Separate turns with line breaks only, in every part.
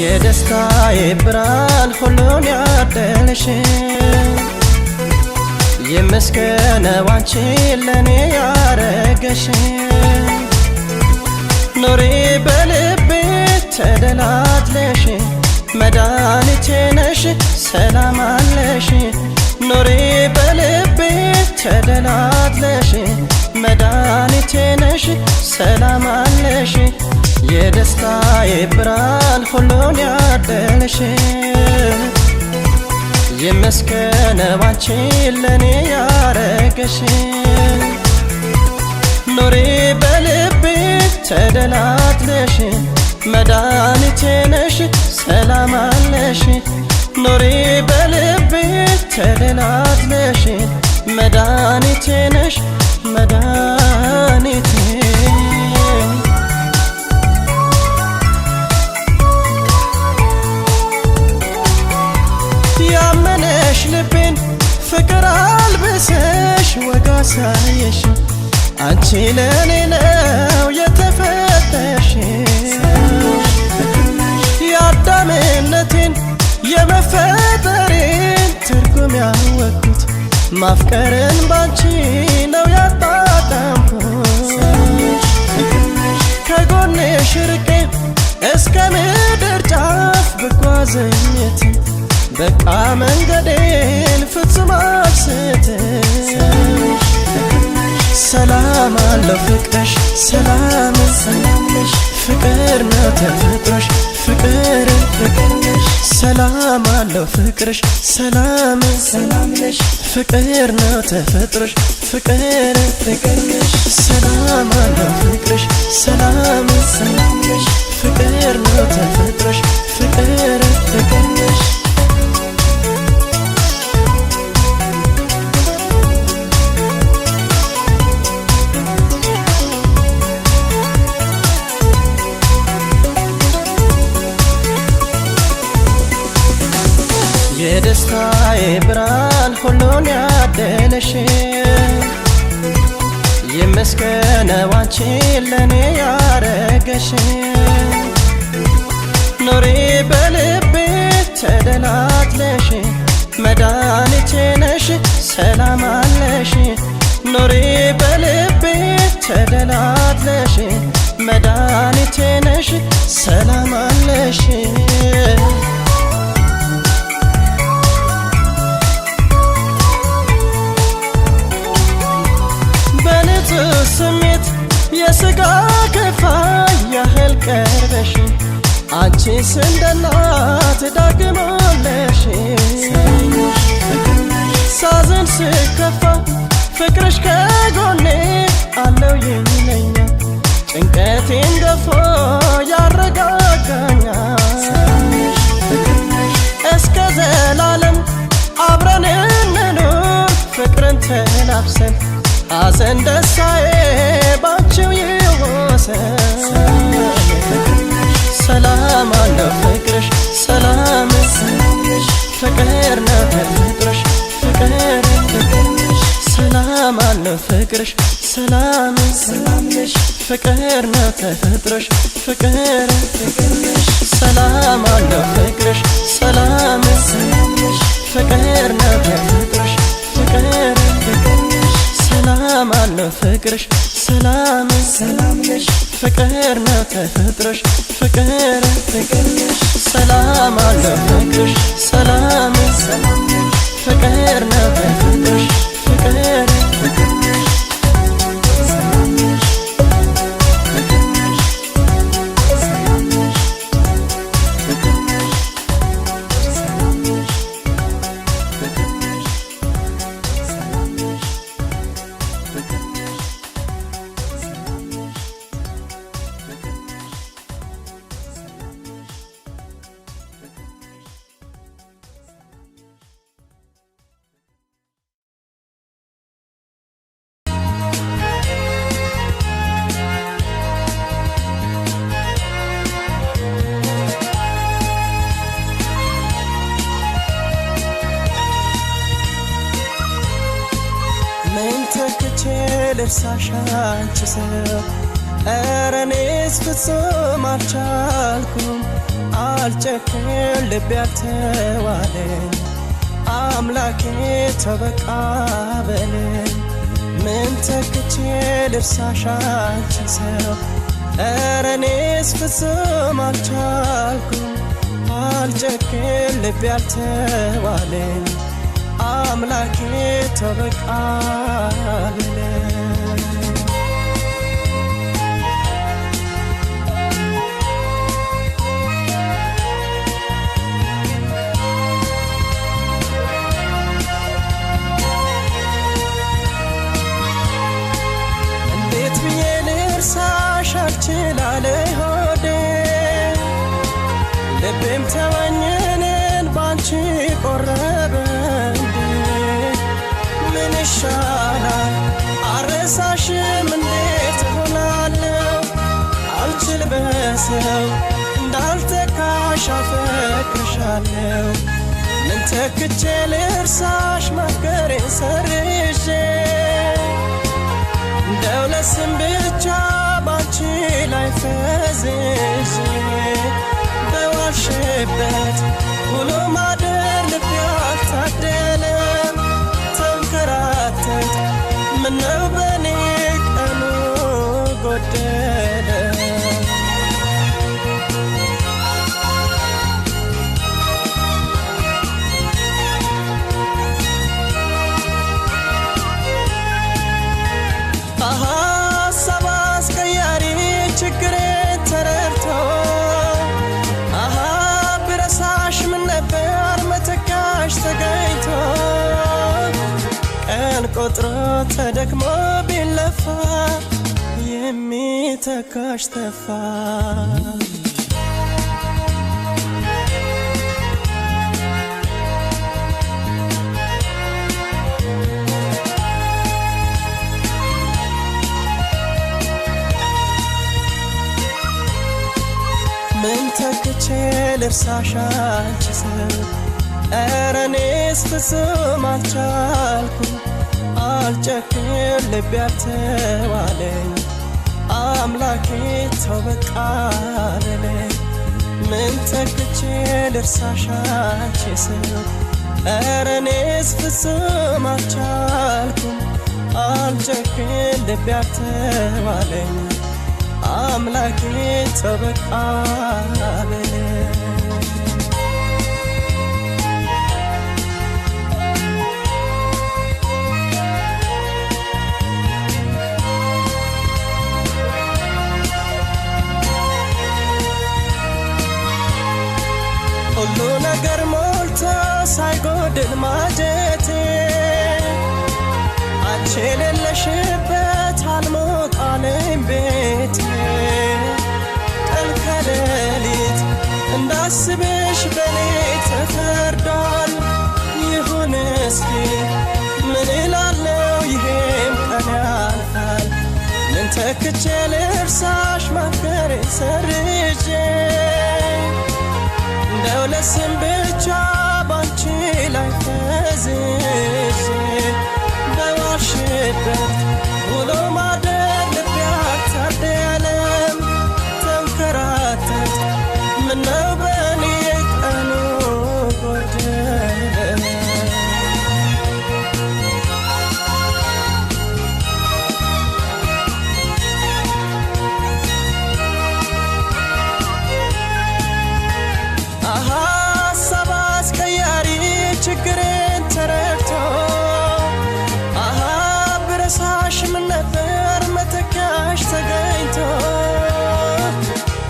የደስታዬ ብርሃን ሁሉን ያደለሽ ይመስገነው አንቺ ለኔ ያረገሽ ኑሪ በልቤ ተደላድለሽ መድኃኒቴ ነሽ ሰላም አለሽ ኑሪ በልቤ ተደላድለሽ መድኃኒቴ ነሽ ሰላም አለሽ የደስታዬ ብርሃን ሁሉን ያደለሽ ይመስገነው አንቺ ለኔ ያረገሽ ኑሪ በልቤ ተደላድለሽ መድኃኒቴ ነሽ ሰላም አለሽ ኑሪ በልቤ ተደላድለሽ መድኃኒቴ ነሽ መድኃኒቴ ያመነሽ ልቤን ፍቅር አልብሰሽ ወጋ ሳየሽ አንቺ ለኔ ነው የተፈጠርሽ የአዳምነቴን የመፈጠሬን ትርጉም ያወቅኩት ማፍቀርን ባንቺ ነው ያጣጣምኩት ከጎንሽ ርቄ እስከ ምድር ጫፍ ብጓዘኝትም በቃ መንገዴን ፍጹም አልስትም ሰላም አለው ፍቅርሽ ሰላም ሰላምሽ ፍቅር ነው ተፈጥሮሽ ፍቅር ፍቅርሽ ሰላም አለው ፍቅርሽ ሰላም ሰላምሽ ፍቅር ነው ተፈጥሮሽ ፍቅር ፍቅርሽ ሰላም አለው ፍቅርሽ ሰላም ሰላምሽ ፍቅር ነው ተፈጥሮሽ ፍቅር ፍቅርሽ የደስታዬ ብርሃን ሁሉን ያደለሽ ይመስገነው አንቺ ለኔ ያረገሽ ኑሪ በልቤ ተደላድለሽ መድኃኒቴ ነሽ ሰላም አለሽ ኑሪ በልቤ ተደላድለሽ መድኃኒቴ ነሽ ሰላም አለሽ ስሜት የሥጋ ክፋይ ያህል ቀርበሽ አንቺስ እንደ እናት ዳግም ወለሽ ሳዝን ስከፋ ፍቅርሽ ከጎኔ አለው ይለኛል ጭንቀቴን ገፎ ያረጋጋኛል እስከ ዘላለም አብረን እንኑር ፍቅርን ተላብሰን ሐዘን ደስታዬ ባንቺው ይወሰን ሰላም አለው ፍቅርሽ ሰላም ሰላምሽ ፍቅር ነው ተፈጥሮሽ ፍቅር ፍቅርሽ ሰላም አለው ፍቅርሽ ሰላም ሰላምሽ ፍቅር ነው ተፈጥሮሽ ፍቅር ፍቅርሽ ሰላም አለው ፍቅርሽ ሰላም ሰላምሽ ፍቅር ነው ተፈጥሮሽ ፍቅር ፍቅርሽ ሰላም አለው ፍቅርሽ ሰላም ሰላምሽ ፍቅር ነው ተፈጥሮሽ ፍቅር ፍቅርሽ ሰላም አለው ፍቅርሽ ሰላም ሰላምሽ ፍቅር ነው ተፈጥሮሽ ፍቅር ፍቅርሽ ሰላምሽ ፍቅርሽ ሰላምሽ ፍቅርሽ ሰላምሽ ልርሳሽ አንቺ ሰው ኧረ እኔስ ፍጹም አልቻልኩም አልጨክን ልቤ ያልተዋለኝ አምላኬ ተበቃ በለኝ ምን ተክቼ ልርሳሽ አንቺን ሰው ኧረ እኔስ ፍጹም አልቻልኩም አልጨክን ልቤ ያልተዋለኝ አምላኬ ተበቃ በለኝ እንዴት ብዬ ልርሳሽ አልችላለ ሆዴ ልቤም ተወኝንን ባንቺ ቆረበ እንዴ ምን ይሻላል አረሳሽም እንዴት እሆናለሁ አልችል በሰው እንዳልተካሽ አፈቅርሻለሁ ምን ተክቼ ልርሳሽ ማፍቀሬን ሰርዤ እንደው ለስም ብቻ ባንቺ ላይ ፈዝዤ በዋልሽበት ውሎ ማደር ልቤ አልታደለም ተንከራተት ምነው በኔ ቀኑ ጎደለ ሀሳብ አስቀያሪ ችግሬን ተረድቶ ብረሳሽ ምን ነበር መተካሽ ተገኝቶ ቀን ቆጥሮ ተደክሞ ቢለፋ የሚተካሽ ተፋ ምን ተክቼ ልርሳሽ አንቺ ሰው ኧረ እኔስ ፍጹም አልቻልኩም አልጨክን ልቤ ያልተዋለኝ አምላኬ ተበቃ በለኝ ምን ተክቼ ልርሳሽ አንቺ ሰው ኧረ እኔስ ፍጹም አልቻልኩም አልጨክን ልቤ ያልተዋለኝ አምላኬ ተበቃ በለኝ ሁሉ ነገር ሞልቶ ሳይጎድል ማጀቴ አንቺ የሌለሽበት አልሞት አለኝ ቤቴ ቀን ከሌሊት እንዳስብሽ በኔ ተፈርዷል ይሁን እስኪ ምን እላለሁ ይሄም ቀን ያልፋል ምን ተክቼ ልርሳሽ ማፍቀሬን ሰርዤ እንደው ለስም ብቻ ባንቺ ላይ ፈዝዤ በዋልሽበት ውሎ ማደር ልቤ አልታደለም ተንከራተት ምነው በኔ ቀኑ ጎደለ ሀሳብ አስቀያሪ ችግሬን ተረድቶ ብረሳሽ ምን ነበር መተካሽ ተገኝቶ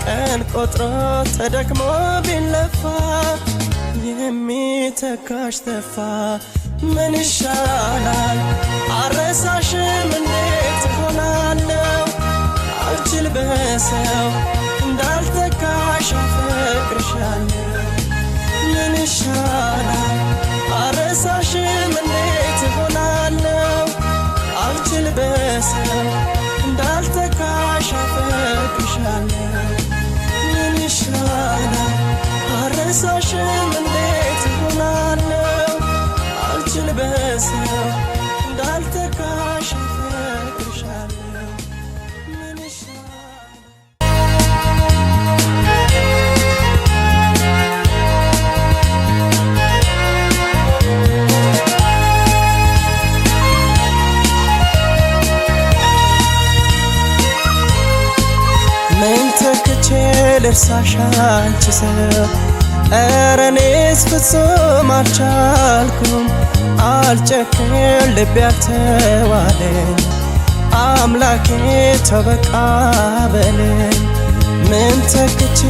ቀን ቆጥሮ ተደክሞ ቢለፋ የሚተካሽ ተፋ ምን ይሻላል አረሳሽም እንዴት እሆናለሁ አልችል በሰው እንዳልተካሽ አፈቅርሻለሁ ምን ይሻላል አረሳሽም እንዴት እሆናለሁ አልችል በሰው እንዳልተካሽ አፈቅርሻለሁ ምን ይሻላል አረሳሽም እንዴት እሆናለሁ አልችል በሰው እንዳልተካሽ አፈቅርሻለሁ ምን ይሻላል ልርሳሽ አንቺ ሰው ኧረ እኔስ ፍጹም አልቻልኩም አልጨክን ልቤ አልተዋለኝ አምላኬ ተው በቃ በለኝ ምን ተክቼ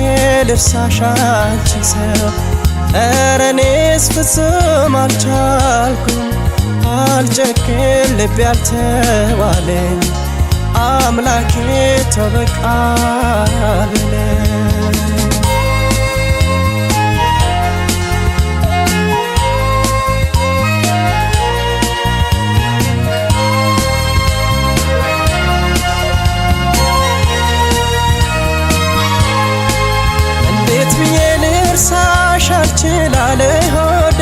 ልርሳሽ አንቺ ሰው ኧረ እኔስ ፍጹም አልቻልኩም አልጨክን ልቤ አልተዋለኝ አምላኬ ተው በቃ በለኝ ልርሳሽ አልችላለ ሆዴ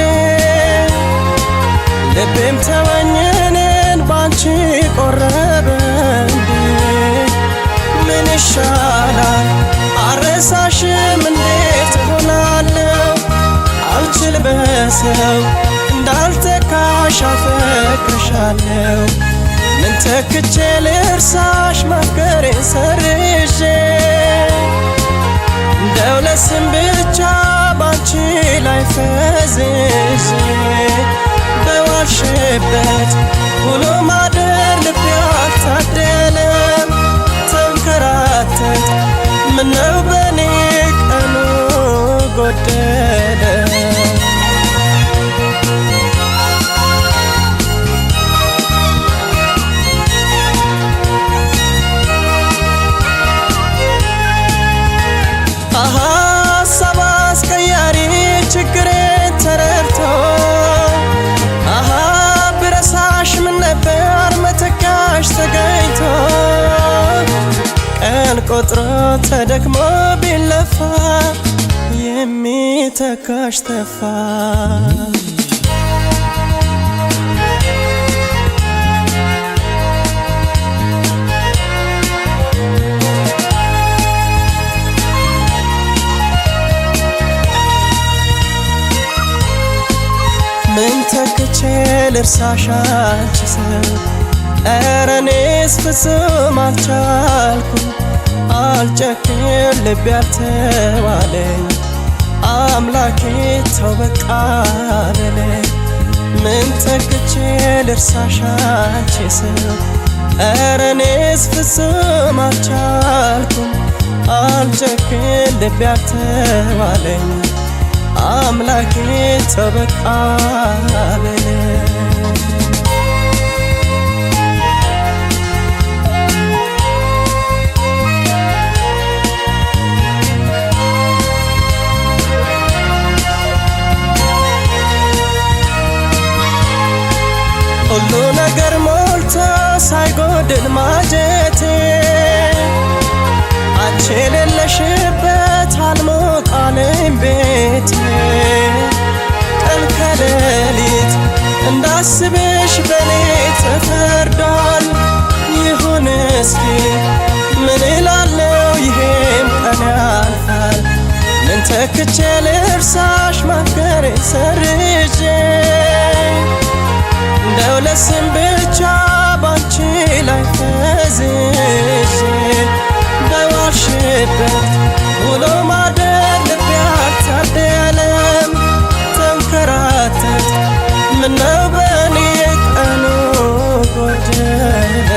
ልቤም ተወኝንን ባንቺ ቆረበ እንዴ ምን ይሻላል አረሳሽም እንዴት ሆናለው አልችል በሰው እንዳልተካሽ አፈቅርሻለው ምን ተክቼ ልርሳሽ ማፍቀሬን ሰርዤ እንደው ለስም ብቻ ባንቺ ላይ ፈዝዤ በዋልሽበት ውሎ ማደር ልቤ አልታደለም ተንከራተት ምነው በኔ ቀኑ ጎደለ ሀሳብ አስቀያሪ ችግሬን ተረድቶ ብረሳሽ ምን ነበር መተካሽ ተገኝቶ ቀን ቆጥሮ ተደክሞ ቢለፋ የሚተካሽ ተፋ ምን ተክቼ ልርሳሽ አንቺ ሰው ኧረ እኔስ ፍጹም አልቻልኩም አልጨክን ልቤ አልተዋለኝ አምላኬ ተው በቃ በለኝ ምን ተክቼ ልርሳሽ አንቺ ሰው ኧረ እኔስ ፍጹም አልቻልኩም አልጨክን ልቤ አልተዋለኝ አምላኬ ተው በቃ በለኝ ሁሉ ነገር ሞልቶ ሳይጎድል ማጀቴ አንቺ የሌለሽበት አልሞቅ አለኝ ቤቴ ቀን ከሌሊት እንዳስብሽ በኔ ተፈርዷል ይሁን እስኪ ምን እላለሁ ይሄም ቀን ያልፋል ምን ተክቼ ልርሳሽ ማፍቀሬን ሰርዤ እንደው ለስም ብቻ ባንቺ ላይ ፈዝዤ በዋልሽበት ውሎ ማደር ልቤ አልታደለም ተንከራተት ምነው በኔ ቀኑ ጎደለ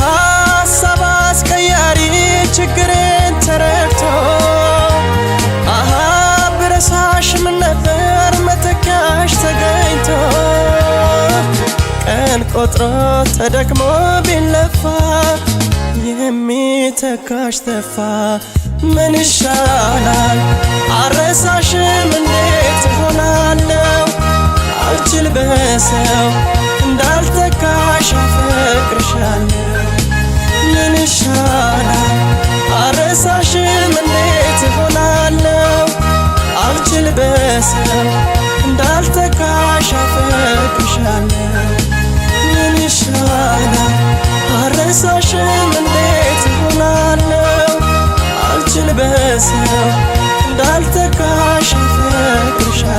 ሀሳብ አስቀያሪ ችግሬን ተረድቶ ብረሳሽ ምን ነበር መተካሽ ተገኝቶ ቀን ቆጥሮ ተደክሞ ቢለፋ የሚተካሽ ተፋ ምን ይሻላል አረሳሽም እንዴት ሆናለው አልችል በሰው እንዳልተካሽ አፈቅርሻለው ምን ይሻላል አረሳሽም እንዴት ሆናለው አልችል በሰው እንዳልተካሽ አፈቅርሻለው ምን ይሻላል አረሳሽም እንዴት ሆናለው አልችል በሰው እንዳልተካሽ አፈቅርሻለው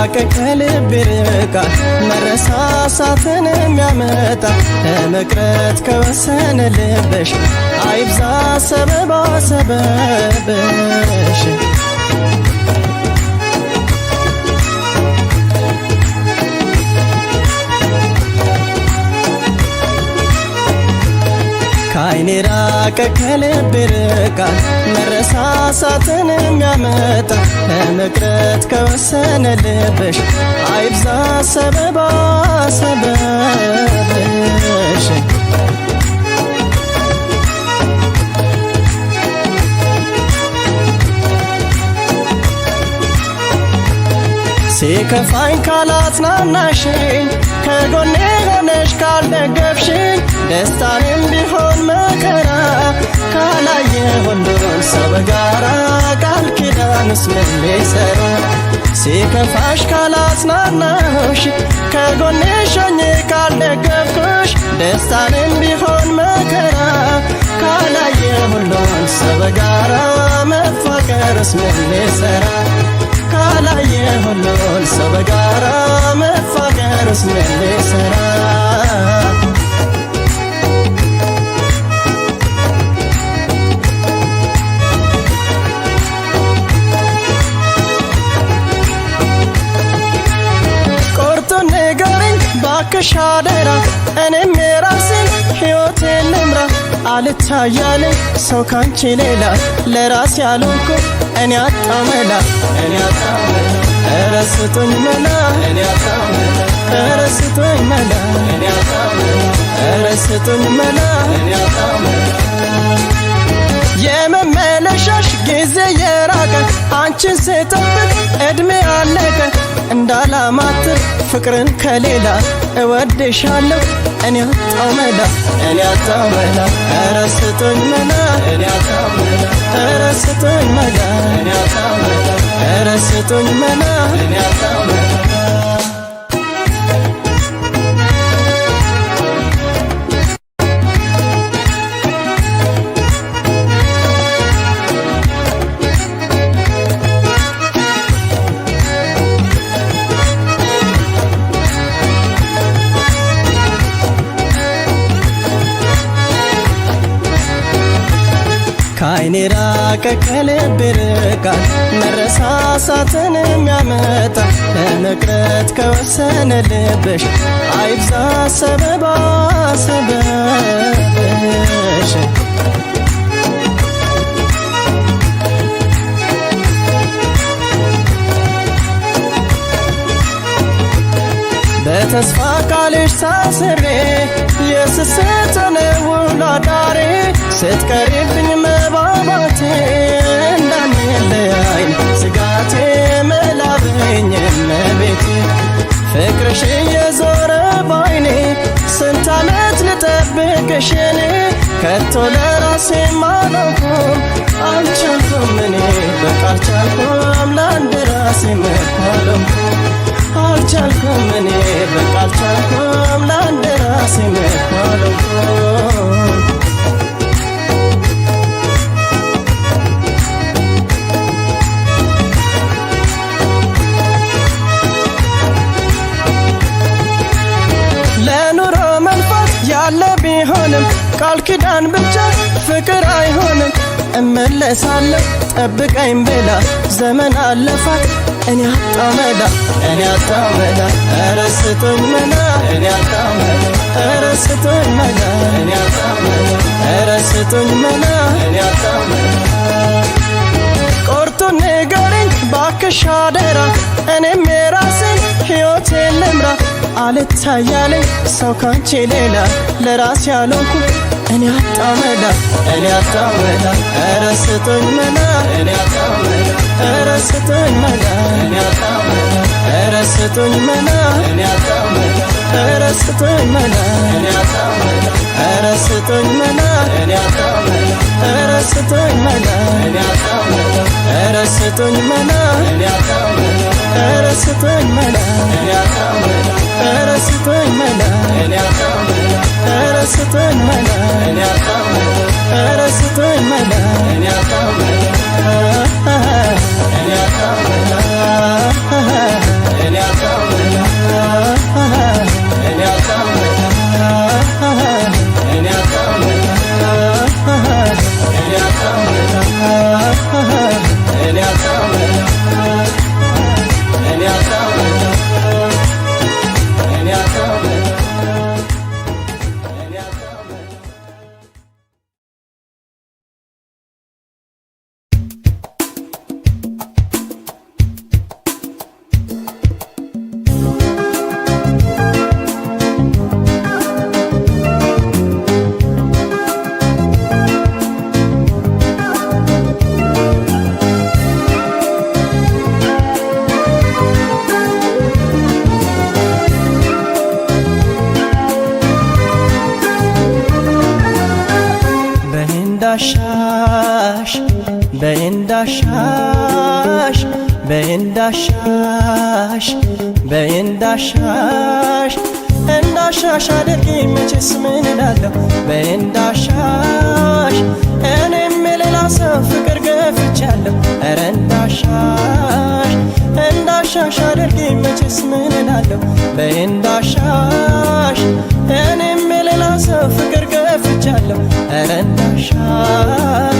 የራቀ ከልብ ይርቃል መረሳሳትን የሚያመጣ ለመቅረት ከወሰነ ልብሽ አይብዛ ሰበባ ሰበብሽ ከዓይኔ ራቀ ከልብ ይርቃል መረሳሳትን የሚያመጣ ለመቅረት ከወሰነ ልብሽ አይብዛ ሰበባ ሰበብሽ ሲከፋኝ ካላጽናናሽኝ ከጎኔ ሆነሽ ካልደገፍሽኝ ደስታንም ቢሆን መከራ ካላየ ሁሉን ሰው በጋራ ቃል ኪዳንስ ምን ሊሰራ ሲከፋሽ ካላጽናናሽ ከጎኔ ሆኜ ካልደገፍኩሽ ደስታንም ቢሆን መከራ ካላየ ሁሉን ሰው በጋራ መፋቀርስ ምን ሊሰራ ካላየ ሁሉን ሰው በጋራ መፋቀርስ ምን ሊሰራ ቆርጦ ንገረኝ ባክሽ አደራ እኔም የራሴን ሕይወቴን ልምራ አልታያለኝ ሰው ካንቺ ሌላ ለራሴ ያልሆንኩ እኔ አጣው መላ ኧረ ስጡኝ መላ ኧረ ስጡኝ መላ ኧረ ስጡኝ መላ የመመለሻሽ ጊዜ የራቀ አንቺን ስጠብቅ ዕድሜ አለቀ እንዳላማትር ፍቅርን ከሌላ እወድሻለሁ እኔ አጣው መላ ኧረ ስጡኝ መላ ኧረ ስጡኝ መላ ኧረ ስጡኝ መላ ከዓይኔ ራቀ ከልብ ይርቃል መረሳሳትን የሚያመጣ ለመቅረት ከወሰነ ልብሽ አይብዛ ሰበባ ሰበብሽ በተስፋ ቃልሽ ታስሬ የስስትን ውሎ አዳሬ ስትቀሪብኝ መባባቴ እንዳንለያይ ስጋቴ መላበኝ እመቤቴ ፍቅርሽ እየዞረ ባይኔ ስንት ዓመት ልጠብቅሽ እኔ ከቶ ለራሴ አላውኩም አልቻልኩም እኔ በቃ አልቻልኩም ለአንድ ራሴ መኳለምኩም አልቻልኩም እኔ በቃ አልቻልኩም ለአንድ ራሴ መኳለምኩም ለኑሮ መልፋት ያለ ቢሆንም ቃል ኪዳን ብቻ ፍቅር አይሆንም እመለሳለሁ ጠብቀኝ ብላ ዘመን አለፋት እኔ አጣው መላ ኧረ ስጡኝ መላ ኧረ ስጡኝ መላ ኧረ ስጡኝ መላ ቆርጦ ንገረኝ ባክሽ አደራ እኔም የራሴን ሕይወቴን ልምራ አልታያለኝ ሰው ካንቺ ሌላ ለራሴ ያልሆንኩ እኔ አጣው መላ ኧረ ስጡኝ መላ ኧረ ስጡኝ መላ ኧረ ስጡኝ መላ ኧረ ስጡኝ መላ ኧረ ስጡኝ መላ ኧረ ስጡኝ መላ ኧረ ስጡኝ መላ ኧረ ስጡኝ መላ ኧረ ስጡኝ መላ ኧረ ስጡኝ መላ ኧረ ስጡኝ መላ
እኔ
በይንዳሻሽ በይንዳሻሽ በይንዳሻሽ እንዳሻሽ አድርጊኝ መቼስ ምን እላለሁ በይንዳሻሽ እኔም የሌላ ሰው ፍቅር ገፍቻለሁ ኧረ እንዳሻሽ እንዳሻሽ አድርጊኝ መቼስ ምን እላለሁ በይንዳሻሽ እኔም የሌላ ሰው ፍቅር ገፍቻለሁ ኧረ እንዳሻሽ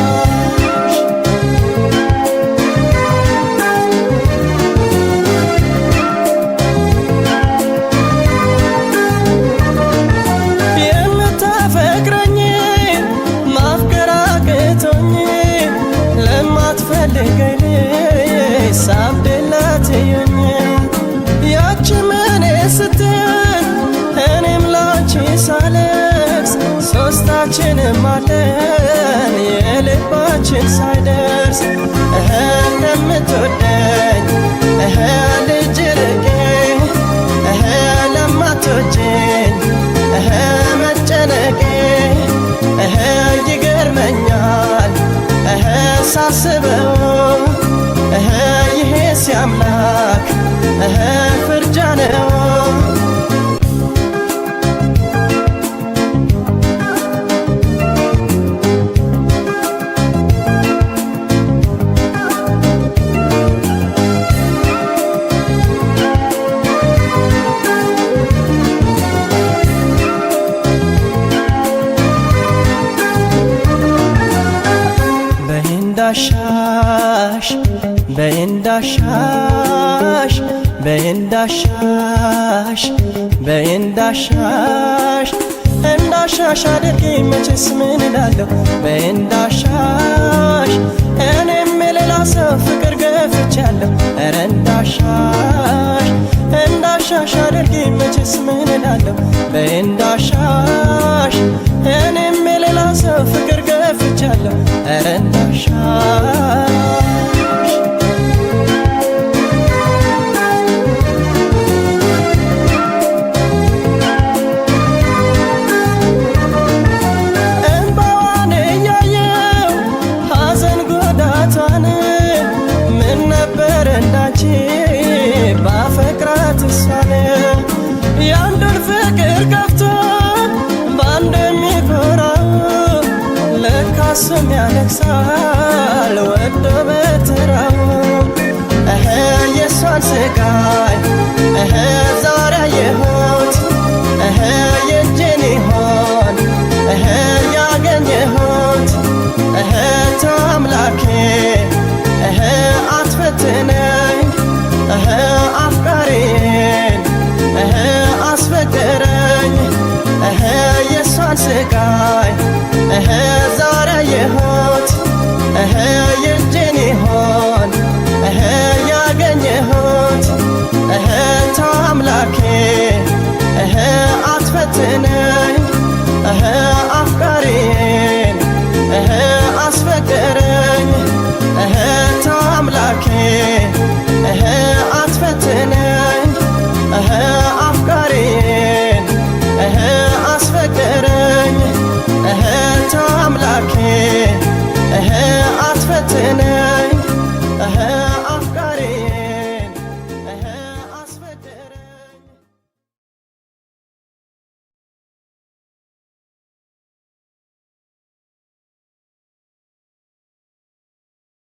ለማትፈልገኝ ሳብደላትየኝ ያቺ ምን ስትል እኔም ላንቺ ሳለቅስ ሶስታችንም አለን የልባችን ሳይደርስ እንደምትወደኝ ልጅ ርቄ ለማትወጂኝ መጨነቄ ይገርመኛል ሳስበው ይሄ ሲያምላክ ፍርጃ ነው በይንዳሻሽ በይንዳሻሽ በይንዳሻሽ እንዳሻሽ አድርጊኝ መቼስ ምን እላለሁ በይንዳሻሽ እኔም የሌላ ሰው ፍቅር ገፍቻለሁ ኧረ እንዳሻሽ እንዳሻሽ አድርጊኝ መቼስ ምን እላለሁ በይንዳሻሽ እኔም የሌላ ሰው ፍቅር ገፍቻለሁ ኧረ እንዳሻሽ ባፈቅራት እሷን ያንዱን ፍቅር ከፍቶ ባንድ የሚኮራው ለካስም ያለቅሳል ወዶ በተራው የእሷን ስቃይ